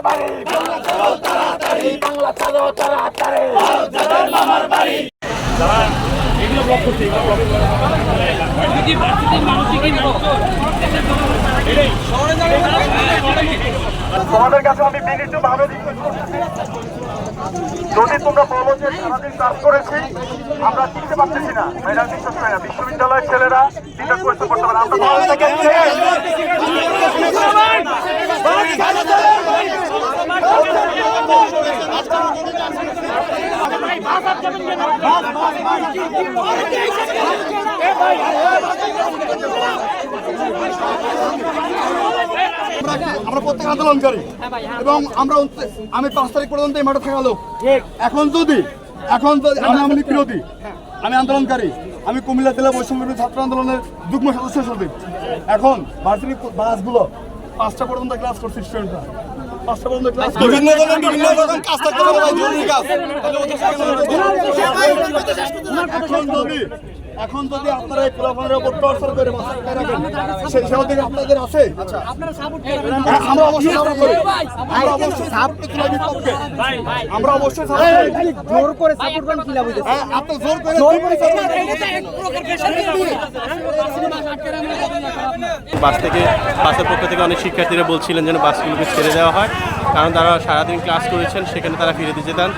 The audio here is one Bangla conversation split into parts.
বাড়ি, বাংলা ছাড়ো তাড়াতাড়ি, বাংলা ছাড়ো তাড়াতাড়ি, যাদের মামার বাড়ি। তোমাদের কাছে আমি বিনীত ভাবে যদি তোমরা বলো যে সারাদিন কাজ করেছি আমরা শিখতে পারতেছি না, ম্যাডাম বিশ্বাস করি না। বিশ্ববিদ্যালয়ের ছেলেরা দিনের পরিশ্রম করতে পারে। আমরা আমরা প্রত্যেক আন্দোলনকারী এবং আমি 5 তারিখ পর্যন্ত এই মাঠে থাকা লোক। এখন যদি আমি বিরোধী, আমি আন্দোলনকারী, আমি কুমিল্লা জেলা বৈষম্য বিরোধী ছাত্র আন্দোলনের যুগ্ম সদস্য সচিব। এখন ভার্সিটি বাসগুলো 5টা পর্যন্ত ক্লাস করছে স্টুডেন্টরা, 5টা পর্যন্ত ক্লাস কাজ থাকতে পারে ভাই, জরুরি কাজ। এখন যদি আপনারা এই খোলাফানের উপর টর্চার করে রাখেন, সেই দিকে আপনাদের আছে। আমরা অবশ্যই সাপোর্ট করি, আমরা অবশ্যই জোর করে সাপোর্ট করেন কি লাভ হইছে? আপনি জোর করে বাসের পক্ষ থেকে অনেক শিক্ষার্থীরা বলছিলেন যেন বাসগুলোকে ছেড়ে দেওয়া হয়, কারণ তারা সারাদিন ক্লাস করেছেন, সেখানে তারা ফিরে দিতে চান।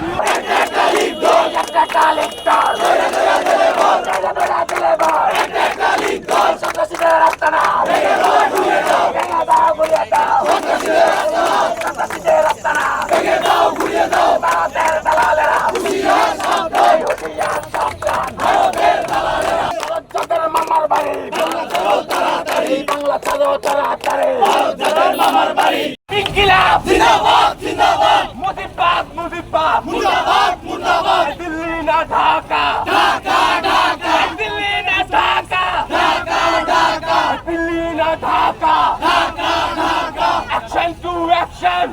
মামার বাড়ি, বাংলা ছাড়ো তাড়াতাড়ি, বাংলা ছাড়ো তাড়াতাড়ি, যাদের মামার বাড়ি। ইনকিলাব জিন্দাবাদ জিন্দাবাদ, মুজিবাদ মুজিবাদ, মুর্দাবাদ মুর্দাবাদ, দিল্লি না ঢাকা, ঢাকা ঢাকা, দিল্লি না ঢাকা, ঢাকা ঢাকা, দিল্লি না Dhaka, Dhaka Dhaka, action to action.